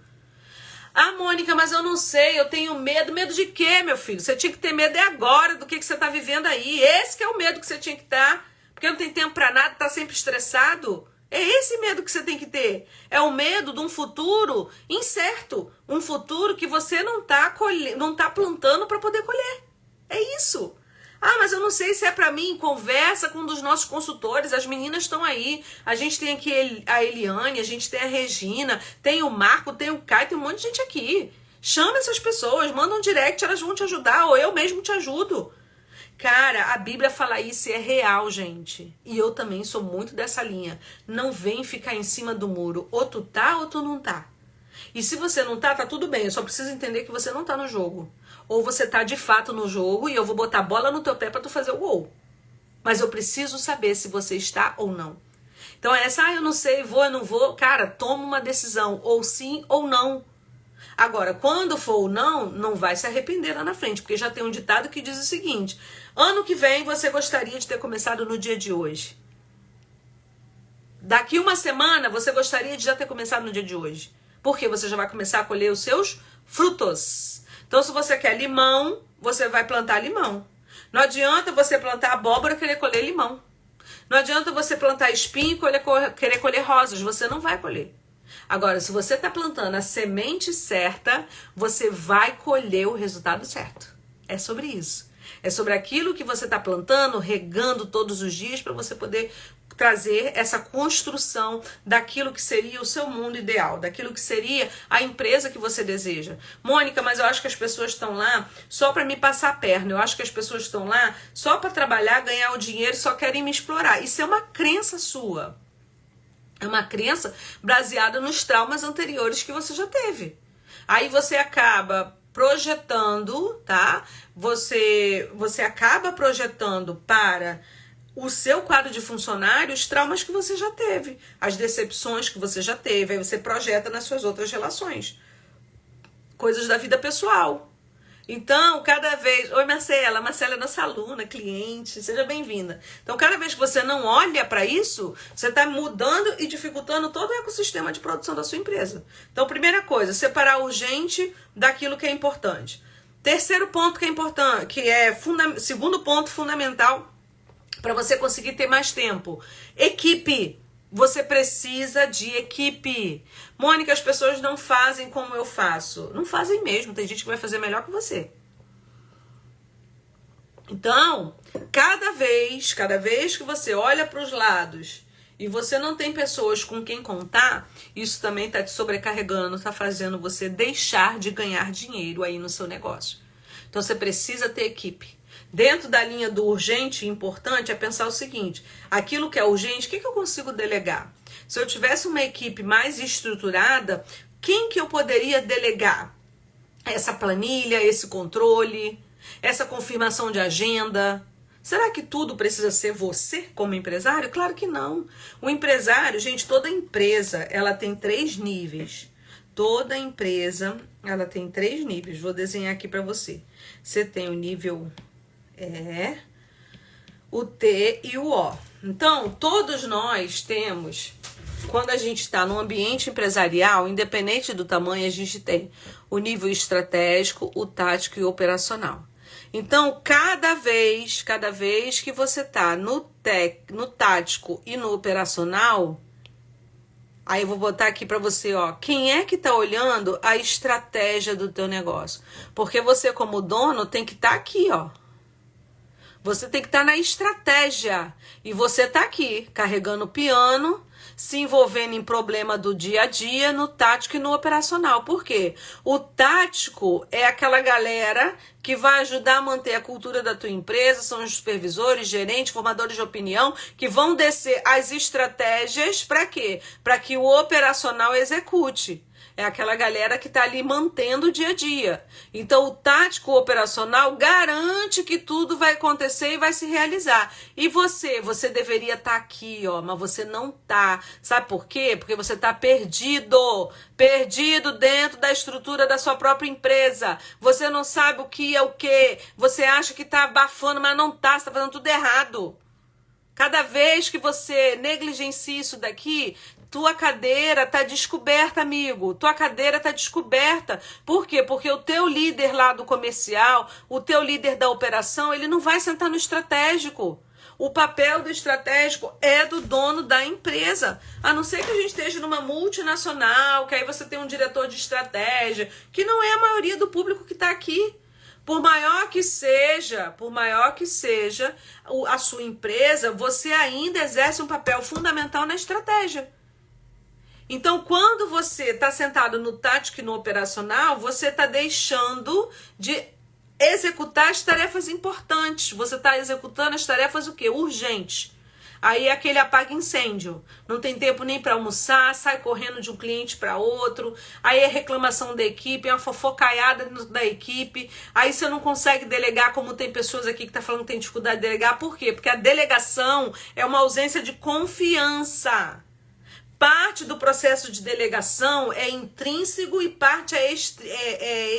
Ah, Mônica, mas eu não sei, eu tenho medo. Medo de quê, meu filho? Você tinha que ter medo agora do que você está vivendo aí. Esse que é o medo que você tinha que estar. Porque não tem tempo para nada, tá sempre estressado. É esse medo que você tem que ter. É o medo de um futuro incerto. Um futuro que você não tá plantando para poder colher. É isso. Ah, mas eu não sei se é pra mim. Conversa com um dos nossos consultores, as meninas estão aí. A gente tem aqui a Eliane, a gente tem a Regina, tem o Marco, tem o Caio, tem um monte de gente aqui. Chama essas pessoas, manda um direct, elas vão te ajudar, ou eu mesmo te ajudo. Cara, a Bíblia fala isso e é real, gente. E eu também sou muito dessa linha. Não vem ficar em cima do muro. Ou tu tá ou tu não tá. E se você não tá, tá tudo bem. Eu só preciso entender que você não tá no jogo. Ou você tá de fato no jogo e eu vou botar a bola no teu pé pra tu fazer o gol. Mas eu preciso saber se você está ou não. Então é essa, eu não sei, vou, eu não vou. Cara, toma uma decisão, ou sim ou não. Agora, quando for ou não, não vai se arrepender lá na frente, porque já tem um ditado que diz o seguinte: ano que vem você gostaria de ter começado no dia de hoje. Daqui uma semana você gostaria de já ter começado no dia de hoje. Porque você já vai começar a colher os seus frutos. Então, se você quer limão, você vai plantar limão. Não adianta você plantar abóbora e querer colher limão. Não adianta você plantar espinho e querer colher rosas. Você não vai colher. Agora, se você está plantando a semente certa, você vai colher o resultado certo. É sobre isso. É sobre aquilo que você está plantando, regando todos os dias para você poder trazer essa construção daquilo que seria o seu mundo ideal, daquilo que seria a empresa que você deseja. Mônica, mas eu acho que as pessoas estão lá só para me passar a perna, eu acho que as pessoas estão lá só para trabalhar, ganhar o dinheiro e só querem me explorar. Isso é uma crença sua. É uma crença baseada nos traumas anteriores que você já teve. Aí você acaba projetando, tá? Você acaba projetando para o seu quadro de funcionário os traumas que você já teve, as decepções que você já teve, aí você projeta nas suas outras relações, coisas da vida pessoal. Então, cada vez... Oi, Marcela. Marcela é nossa aluna, cliente. Seja bem-vinda. Então, cada vez que você não olha para isso, você está mudando e dificultando todo o ecossistema de produção da sua empresa. Então, primeira coisa, separar o urgente daquilo que é importante. Terceiro ponto que é importante, segundo ponto fundamental para você conseguir ter mais tempo. Equipe. Você precisa de equipe. Mônica, as pessoas não fazem como eu faço. Não fazem mesmo. Tem gente que vai fazer melhor que você. Então, cada vez que você olha para os lados e você não tem pessoas com quem contar, isso também está te sobrecarregando, está fazendo você deixar de ganhar dinheiro aí no seu negócio. Então, você precisa ter equipe. Dentro da linha do urgente e importante é pensar o seguinte: aquilo que é urgente, o que eu consigo delegar? Se eu tivesse uma equipe mais estruturada, quem que eu poderia delegar? Essa planilha, esse controle, essa confirmação de agenda? Será que tudo precisa ser você como empresário? Claro que não. O empresário, gente, toda empresa, ela tem 3 níveis. Toda empresa, ela tem 3 níveis. Vou desenhar aqui para você. Você tem o nível E, o T e o O. Então, todos nós temos, quando a gente está no ambiente empresarial, independente do tamanho, a gente tem o nível estratégico, o tático e o operacional. Então, cada vez que você está no tático e no operacional, aí eu vou botar aqui para você, ó, quem é que está olhando a estratégia do teu negócio? Porque você, como dono, tem que estar aqui, ó. Você tem que estar na estratégia. E você está aqui, carregando o piano, se envolvendo em problema do dia a dia, no tático e no operacional. Por quê? O tático é aquela galera que vai ajudar a manter a cultura da tua empresa, são os supervisores, gerentes, formadores de opinião, que vão descer as estratégias para quê? Para que o operacional execute. É aquela galera que está ali mantendo o dia a dia. Então, o tático operacional garante que tudo vai acontecer e vai se realizar. E você deveria estar aqui, ó, mas você não tá. Sabe por quê? Porque você está perdido dentro da estrutura da sua própria empresa. Você não sabe o que é o quê. Você acha que está abafando, mas não tá. Você está fazendo tudo errado. Cada vez que você negligencia isso daqui, tua cadeira está descoberta, amigo. Tua cadeira está descoberta. Por quê? Porque o teu líder lá do comercial, o teu líder da operação, ele não vai sentar no estratégico. O papel do estratégico é do dono da empresa. A não ser que a gente esteja numa multinacional, que aí você tem um diretor de estratégia, que não é a maioria do público que está aqui. Por maior que seja a sua empresa, você ainda exerce um papel fundamental na estratégia. Então, quando você está sentado no tático e no operacional, você está deixando de executar as tarefas importantes. Você está executando as tarefas o quê? Urgentes. Aí é aquele apaga incêndio. Não tem tempo nem para almoçar, sai correndo de um cliente para outro. Aí é reclamação da equipe, é uma fofocaiada da equipe. Aí você não consegue delegar, como tem pessoas aqui que estão falando que tem dificuldade de delegar. Por quê? Porque a delegação é uma ausência de confiança. Parte do processo de delegação é intrínseco e parte é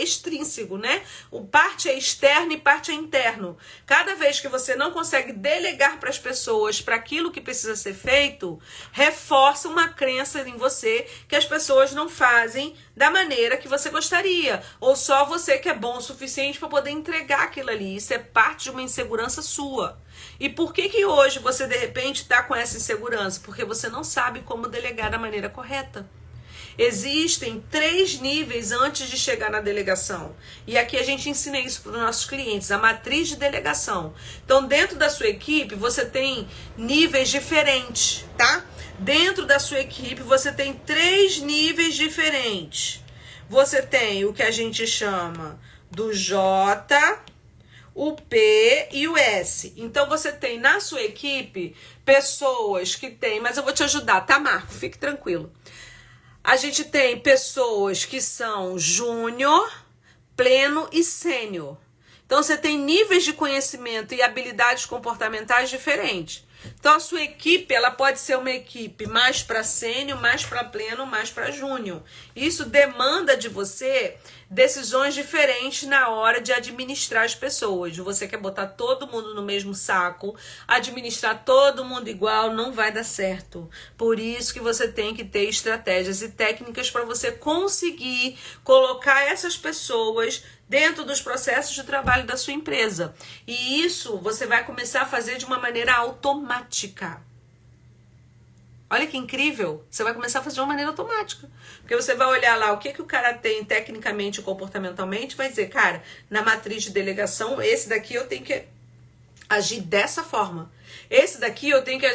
extrínseco, né? Parte é externo e parte é interno. Cada vez que você não consegue delegar para as pessoas para aquilo que precisa ser feito, reforça uma crença em você que as pessoas não fazem da maneira que você gostaria. Ou só você que é bom o suficiente para poder entregar aquilo ali. Isso é parte de uma insegurança sua. E por que hoje você de repente está com essa insegurança? Porque você não sabe como delegar da maneira correta. Existem 3 níveis antes de chegar na delegação. E aqui a gente ensina isso para os nossos clientes, a matriz de delegação. Então, dentro da sua equipe, você tem níveis diferentes, tá? Dentro da sua equipe, você tem 3 níveis diferentes. Você tem o que a gente chama do J, o P e o S. Então, você tem na sua equipe pessoas que têm... Mas eu vou te ajudar, tá, Marco? Fique tranquilo. A gente tem pessoas que são júnior, pleno e sênior. Então, você tem níveis de conhecimento e habilidades comportamentais diferentes. Então, a sua equipe, ela pode ser uma equipe mais para sênior, mais para pleno, mais para júnior. Isso demanda de você decisões diferentes na hora de administrar as pessoas. Você quer botar todo mundo no mesmo saco, administrar todo mundo igual, não vai dar certo. Por isso que você tem que ter estratégias e técnicas para você conseguir colocar essas pessoas dentro dos processos de trabalho da sua empresa. E isso você vai começar a fazer de uma maneira automática. Olha que incrível! Você vai começar a fazer de uma maneira automática. Porque você vai olhar lá o que o cara tem tecnicamente e comportamentalmente, vai dizer, cara, na matriz de delegação, esse daqui eu tenho que agir dessa forma. Esse daqui eu tenho que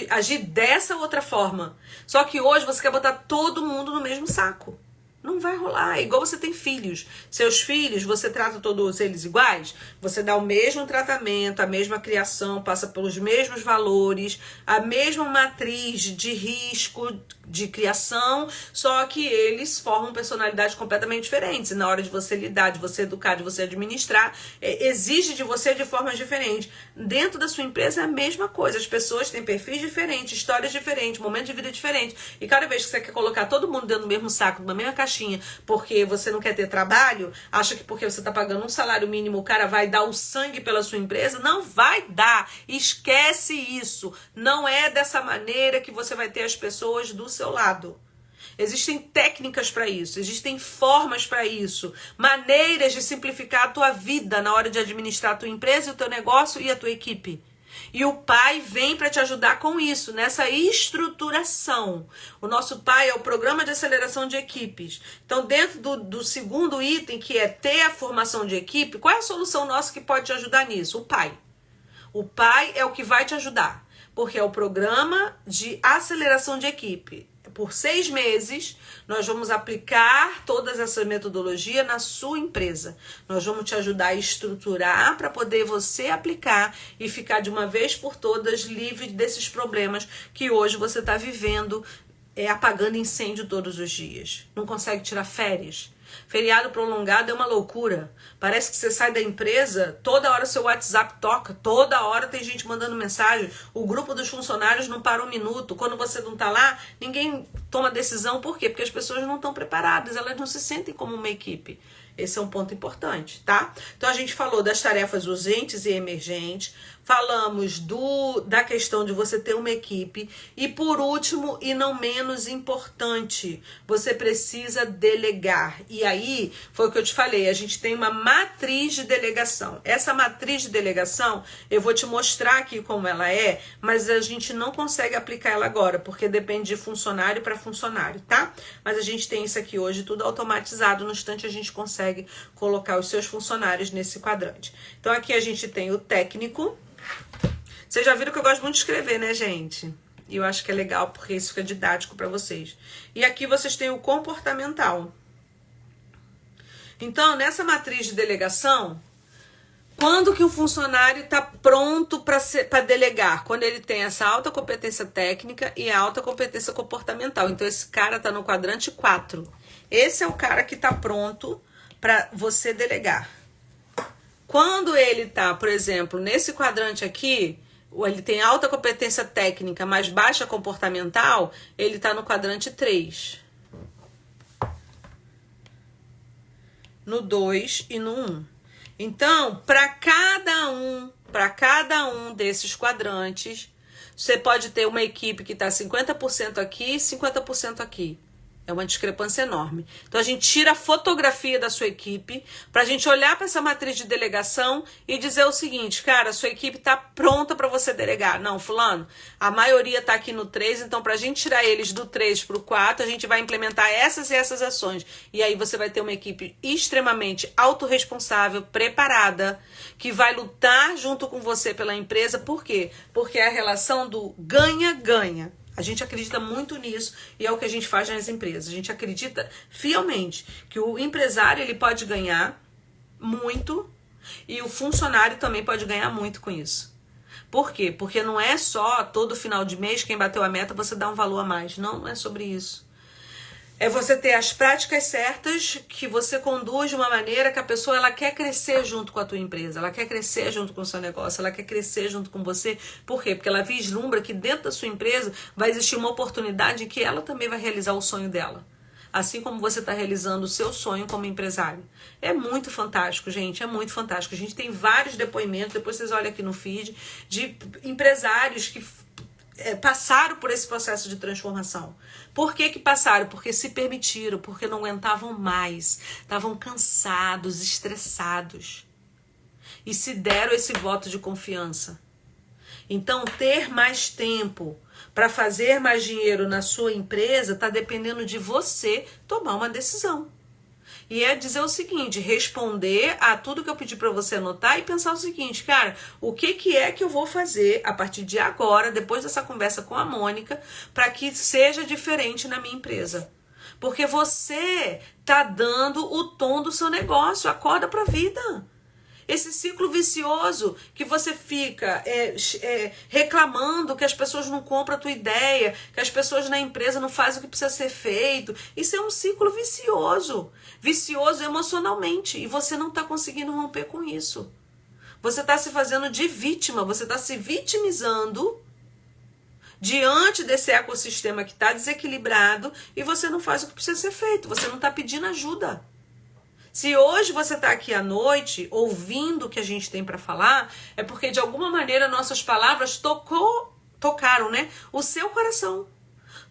agir dessa outra forma. Só que hoje você quer botar todo mundo no mesmo saco. Não vai rolar. É igual você tem filhos. Seus filhos, você trata todos eles iguais? Você dá o mesmo tratamento, a mesma criação, passa pelos mesmos valores, a mesma matriz de risco de criação, só que eles formam personalidades completamente diferentes. E na hora de você lidar, de você educar, de você administrar, exige de você de formas diferentes. Dentro da sua empresa é a mesma coisa. As pessoas têm perfis diferentes, histórias diferentes, momentos de vida diferentes. E cada vez que você quer colocar todo mundo dentro do mesmo saco, na mesma caixinha, porque você não quer ter trabalho, acha que porque você está pagando um salário mínimo, o cara vai dar o sangue pela sua empresa, não vai dar. Esquece isso. Não é dessa maneira que você vai ter as pessoas do seu lado. Existem técnicas para isso, existem formas para isso, maneiras de simplificar a tua vida na hora de administrar a tua empresa, o teu negócio e a tua equipe. E o pai vem para te ajudar com isso, nessa estruturação. O nosso pai é o programa de aceleração de equipes. Então, dentro do segundo item, que é ter a formação de equipe, qual é a solução nossa que pode te ajudar nisso? O pai. O pai é o que vai te ajudar, porque é o programa de aceleração de equipe. Por 6 meses, nós vamos aplicar todas essa metodologia na sua empresa. Nós vamos te ajudar a estruturar para poder você aplicar e ficar de uma vez por todas livre desses problemas que hoje você está vivendo, apagando incêndio todos os dias. Não consegue tirar férias. Feriado prolongado é uma loucura. Parece que você sai da empresa, toda hora seu WhatsApp toca, toda hora tem gente mandando mensagem, o grupo dos funcionários não para um minuto, quando você não tá lá, ninguém toma decisão. Por quê? Porque as pessoas não estão preparadas, elas não se sentem como uma equipe. Esse é um ponto importante, tá? Então a gente falou das tarefas urgentes e emergentes, falamos da questão de você ter uma equipe e, por último e não menos importante, você precisa delegar. E aí, foi o que eu te falei, a gente tem uma matriz de delegação. Essa matriz de delegação, eu vou te mostrar aqui como ela é, mas a gente não consegue aplicar ela agora, porque depende de funcionário para funcionário, tá? Mas a gente tem isso aqui hoje, tudo automatizado, no instante a gente consegue colocar os seus funcionários nesse quadrante. Então aqui a gente tem o técnico. Vocês já viram que eu gosto muito de escrever, né, gente? E eu acho que é legal porque isso fica didático para vocês. E aqui vocês têm o comportamental. Então, nessa matriz de delegação, quando que o funcionário está pronto para delegar? Quando ele tem essa alta competência técnica e a alta competência comportamental. Então, esse cara está no quadrante 4. Esse é o cara que está pronto para você delegar. Quando ele está, por exemplo, nesse quadrante aqui, ele tem alta competência técnica, mas baixa comportamental, ele está no quadrante 3. No 2 e no 1. Então, para cada um desses quadrantes, você pode ter uma equipe que está 50% aqui e 50% aqui. É uma discrepância enorme. Então a gente tira a fotografia da sua equipe para a gente olhar para essa matriz de delegação e dizer o seguinte, cara, a sua equipe está pronta para você delegar. Não, fulano, a maioria está aqui no 3, então para a gente tirar eles do 3 para o 4, a gente vai implementar essas e essas ações. E aí você vai ter uma equipe extremamente autorresponsável, preparada, que vai lutar junto com você pela empresa. Por quê? Porque é a relação do ganha-ganha. A gente acredita muito nisso e é o que a gente faz nas empresas. A gente acredita fielmente que o empresário ele pode ganhar muito e o funcionário também pode ganhar muito com isso. Por quê? Porque não é só todo final de mês, quem bateu a meta, você dá um valor a mais. Não é sobre isso. É você ter as práticas certas que você conduz de uma maneira que a pessoa ela quer crescer junto com a tua empresa, ela quer crescer junto com o seu negócio, ela quer crescer junto com você. Por quê? Porque ela vislumbra que dentro da sua empresa vai existir uma oportunidade em que ela também vai realizar o sonho dela. Assim como você está realizando o seu sonho como empresário. É muito fantástico, gente, é muito fantástico. A gente tem vários depoimentos, depois vocês olham aqui no feed, de empresários que passaram por esse processo de transformação. Por que passaram? Porque se permitiram, porque não aguentavam mais, estavam cansados, estressados e se deram esse voto de confiança. Então, ter mais tempo para fazer mais dinheiro na sua empresa está dependendo de você tomar uma decisão. E é dizer o seguinte, responder a tudo que eu pedi para você anotar e pensar o seguinte, cara, o que é que eu vou fazer a partir de agora, depois dessa conversa com a Mônica, para que seja diferente na minha empresa? Porque você tá dando o tom do seu negócio, acorda para a vida. Esse ciclo vicioso que você fica reclamando que as pessoas não compram a tua ideia, que as pessoas na empresa não fazem o que precisa ser feito. Isso é um ciclo vicioso. Vicioso emocionalmente. E você não está conseguindo romper com isso. Você está se fazendo de vítima, você está se vitimizando diante desse ecossistema que está desequilibrado e você não faz o que precisa ser feito. Você não está pedindo ajuda. Se hoje você está aqui à noite ouvindo o que a gente tem para falar, é porque de alguma maneira nossas palavras tocaram, né, o seu coração.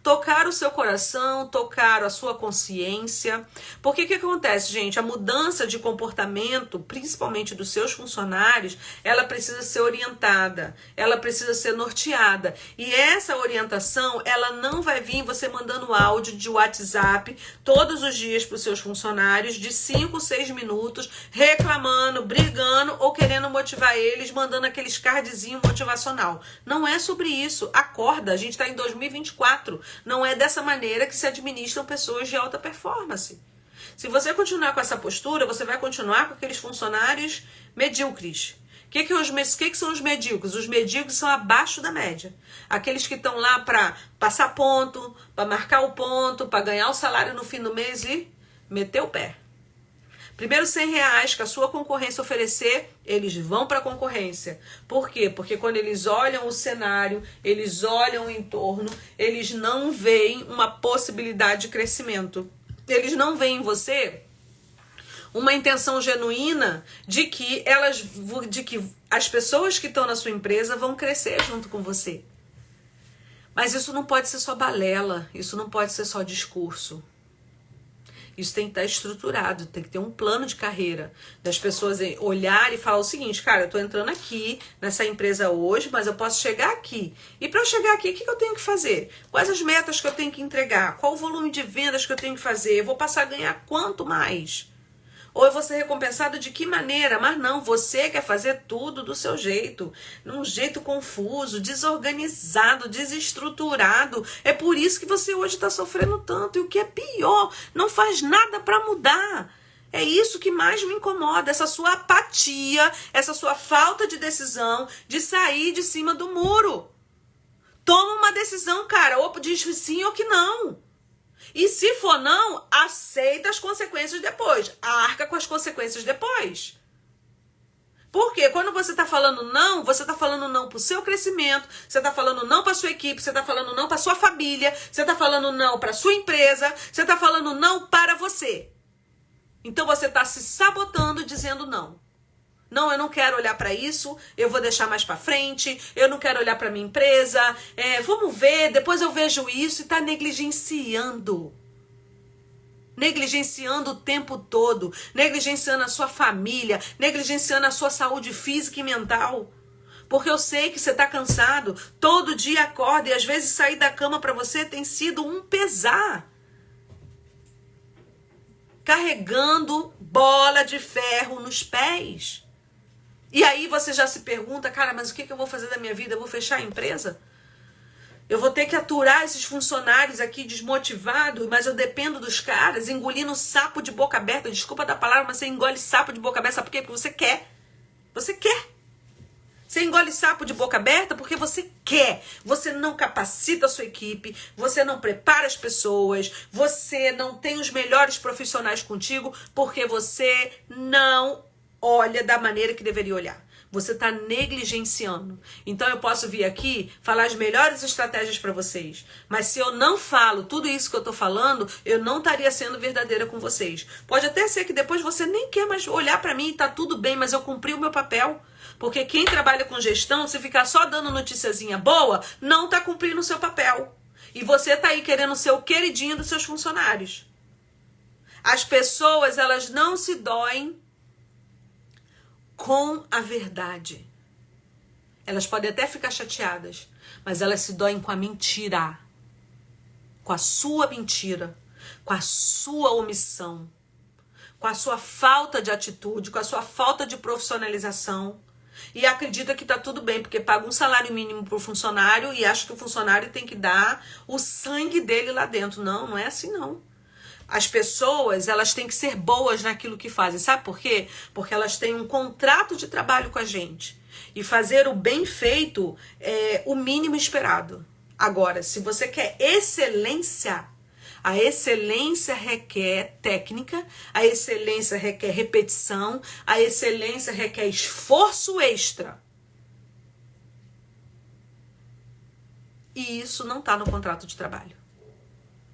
Tocar o seu coração, tocar a sua consciência. Porque o que acontece, gente? A mudança de comportamento, principalmente dos seus funcionários, ela precisa ser orientada, ela precisa ser norteada. E essa orientação, ela não vai vir você mandando áudio de WhatsApp todos os dias para os seus funcionários, de 5, 6 minutos, reclamando, brigando ou querendo motivar eles, mandando aqueles cardzinho motivacional. Não é sobre isso. Acorda, a gente está em 2024. Não é dessa maneira que se administram pessoas de alta performance. Se você continuar com essa postura, você vai continuar com aqueles funcionários medíocres. O que são os medíocres? Os medíocres são abaixo da média. Aqueles que estão lá para passar ponto, para marcar o ponto, para ganhar o salário no fim do mês e meter o pé. Primeiro R$100 que a sua concorrência oferecer, eles vão para a concorrência. Por quê? Porque quando eles olham o cenário, eles olham o entorno, eles não veem uma possibilidade de crescimento. Eles não veem em você uma intenção genuína de que as pessoas que estão na sua empresa vão crescer junto com você. Mas isso não pode ser só balela, isso não pode ser só discurso. Isso tem que estar estruturado, tem que ter um plano de carreira das pessoas olharem e falar o seguinte, cara, eu tô entrando aqui nessa empresa hoje, mas eu posso chegar aqui. E para eu chegar aqui, o que eu tenho que fazer? Quais as metas que eu tenho que entregar? Qual o volume de vendas que eu tenho que fazer? Eu vou passar a ganhar quanto mais? Ou eu vou ser recompensado de que maneira? Mas não, você quer fazer tudo do seu jeito, num jeito confuso, desorganizado, desestruturado. É por isso que você hoje está sofrendo tanto. E o que é pior, não faz nada para mudar. É isso que mais me incomoda, essa sua apatia, essa sua falta de decisão de sair de cima do muro. Toma uma decisão, cara, ou diz sim ou que não. E se for não, aceita as consequências depois. Arca com as consequências depois. Porque quando você está falando não, você está falando não para o seu crescimento, você está falando não para a sua equipe, você está falando não para a sua família, você está falando não para a sua empresa, você está falando não para você. Então você está se sabotando dizendo não. Não, eu não quero olhar para isso, eu vou deixar mais para frente, eu não quero olhar para minha empresa, vamos ver, depois eu vejo isso e está negligenciando. negligenciando o tempo todo, negligenciando a sua família, negligenciando a sua saúde física e mental. Porque eu sei que você está cansado, todo dia acorda e às vezes sair da cama para você tem sido um pesar. Carregando bola de ferro nos pés. E aí você já se pergunta, cara, mas o que eu vou fazer da minha vida? Eu vou fechar a empresa? Eu vou ter que aturar esses funcionários aqui desmotivados, mas eu dependo dos caras, engolindo sapo de boca aberta. Desculpa da palavra, mas você engole sapo de boca aberta. Sabe por quê? Porque você quer. Você quer. Você engole sapo de boca aberta porque você quer. Você não capacita a sua equipe, você não prepara as pessoas, você não tem os melhores profissionais contigo porque você não olha da maneira que deveria olhar. Você está negligenciando. Então eu posso vir aqui falar as melhores estratégias para vocês. Mas se eu não falo tudo isso que eu estou falando, eu não estaria sendo verdadeira com vocês. Pode até ser que depois você nem quer mais olhar para mim e tá tudo bem, mas eu cumpri o meu papel. Porque quem trabalha com gestão, se ficar só dando noticiazinha boa, não está cumprindo o seu papel. E você está aí querendo ser o queridinho dos seus funcionários. As pessoas, elas não se doem com a verdade. Elas podem até ficar chateadas, mas elas se doem com a mentira. Com a sua mentira, com a sua omissão, com a sua falta de atitude, com a sua falta de profissionalização. E acredita que tá tudo bem, porque paga um salário mínimo pro funcionário e acha que o funcionário tem que dar o sangue dele lá dentro. Não, não é assim não. As pessoas, elas têm que ser boas naquilo que fazem. Sabe por quê? Porque elas têm um contrato de trabalho com a gente. E fazer o bem feito é o mínimo esperado. Agora, se você quer excelência, a excelência requer técnica, a excelência requer repetição, a excelência requer esforço extra. E isso não está no contrato de trabalho.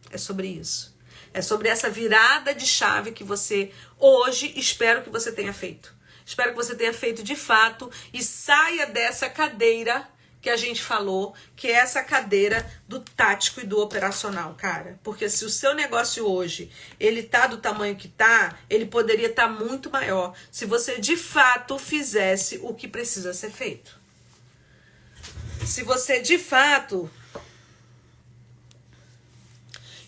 É sobre isso. É sobre essa virada de chave que você hoje espero que você tenha feito. Espero que você tenha feito de fato e saia dessa cadeira que a gente falou, que é essa cadeira do tático e do operacional, cara. Porque se o seu negócio hoje, ele tá do tamanho que tá, ele poderia estar muito maior se você de fato fizesse o que precisa ser feito. Se você de fato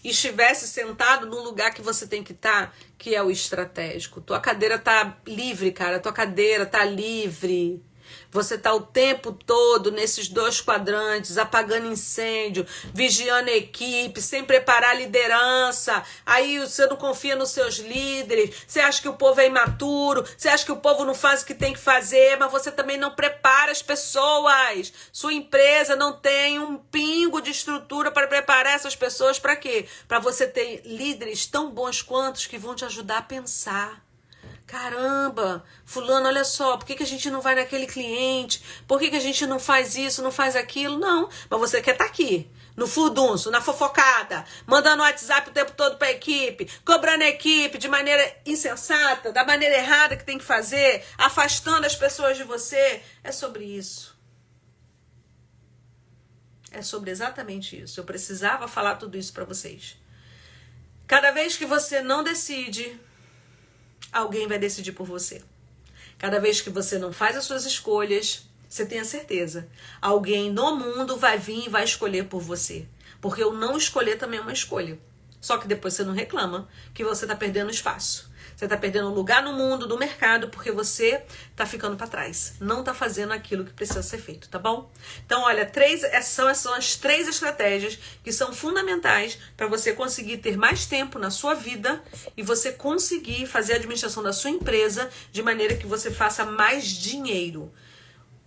estivesse sentado no lugar que você tem que estar, que é o estratégico. Tua cadeira tá livre, cara. Tua cadeira tá livre. Você tá o tempo todo nesses 2 quadrantes, apagando incêndio, vigiando a equipe, sem preparar a liderança. Aí você não confia nos seus líderes, você acha que o povo é imaturo, você acha que o povo não faz o que tem que fazer, mas você também não prepara as pessoas. Sua empresa não tem um pingo de estrutura para preparar essas pessoas para quê? Para você ter líderes tão bons quantos que vão te ajudar a pensar. Caramba, fulano, olha só, por que a gente não vai naquele cliente? Por que a gente não faz isso, não faz aquilo? Não, mas você quer estar aqui, no furdunço, na fofocada, mandando WhatsApp o tempo todo para a equipe, cobrando a equipe de maneira insensata, da maneira errada que tem que fazer, afastando as pessoas de você. É sobre isso. É sobre exatamente isso. Eu precisava falar tudo isso para vocês. Cada vez que você não decide, alguém vai decidir por você. Cada vez que você não faz as suas escolhas, você tenha certeza, alguém no mundo vai vir e vai escolher por você. Porque eu não escolher também é uma escolha. Só que depois você não reclama que você está perdendo espaço. Você está perdendo lugar no mundo, no mercado, porque você está ficando para trás. Não está fazendo aquilo que precisa ser feito, tá bom? Então, olha, são as 3 estratégias que são fundamentais para você conseguir ter mais tempo na sua vida e você conseguir fazer a administração da sua empresa de maneira que você faça mais dinheiro.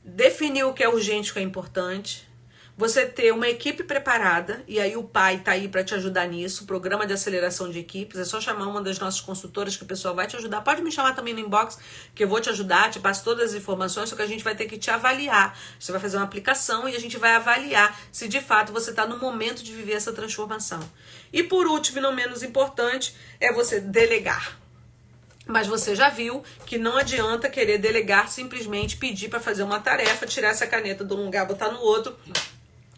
Definir o que é urgente e o que é importante. Você ter uma equipe preparada, e aí o pai tá aí para te ajudar nisso, programa de aceleração de equipes, é só chamar uma das nossas consultoras que o pessoal vai te ajudar. Pode me chamar também no inbox, que eu vou te ajudar, te passo todas as informações, só que a gente vai ter que te avaliar. Você vai fazer uma aplicação e a gente vai avaliar se de fato você tá no momento de viver essa transformação. E por último, e não menos importante, é você delegar. Mas você já viu que não adianta querer delegar, simplesmente pedir para fazer uma tarefa, tirar essa caneta de um lugar, botar no outro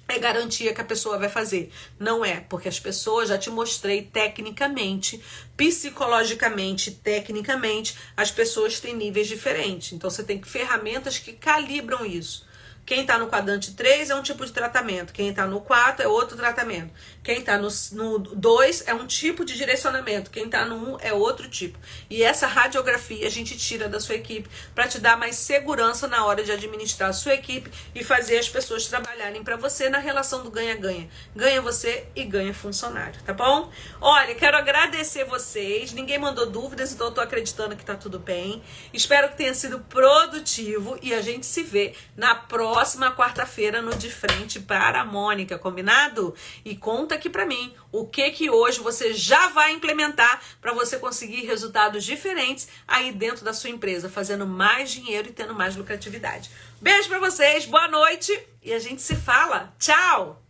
é garantia que a pessoa vai fazer. Não é, porque as pessoas, já te mostrei tecnicamente, psicologicamente, tecnicamente, as pessoas têm níveis diferentes. Então você tem ferramentas que calibram isso. Quem está no quadrante 3 é um tipo de tratamento. Quem está no 4 é outro tratamento. Quem está no 2 é um tipo de direcionamento. Quem está no 1 é outro tipo. E essa radiografia a gente tira da sua equipe para te dar mais segurança na hora de administrar a sua equipe e fazer as pessoas trabalharem para você na relação do ganha-ganha. Ganha você e ganha funcionário, tá bom? Olha, quero agradecer vocês. Ninguém mandou dúvidas, então eu tô acreditando que tá tudo bem. Espero que tenha sido produtivo e a gente se vê na próxima quarta-feira no De Frente para a Mônica, combinado? E conta aqui pra mim o que hoje você já vai implementar para você conseguir resultados diferentes aí dentro da sua empresa, fazendo mais dinheiro e tendo mais lucratividade. Beijo pra vocês, boa noite e a gente se fala. Tchau!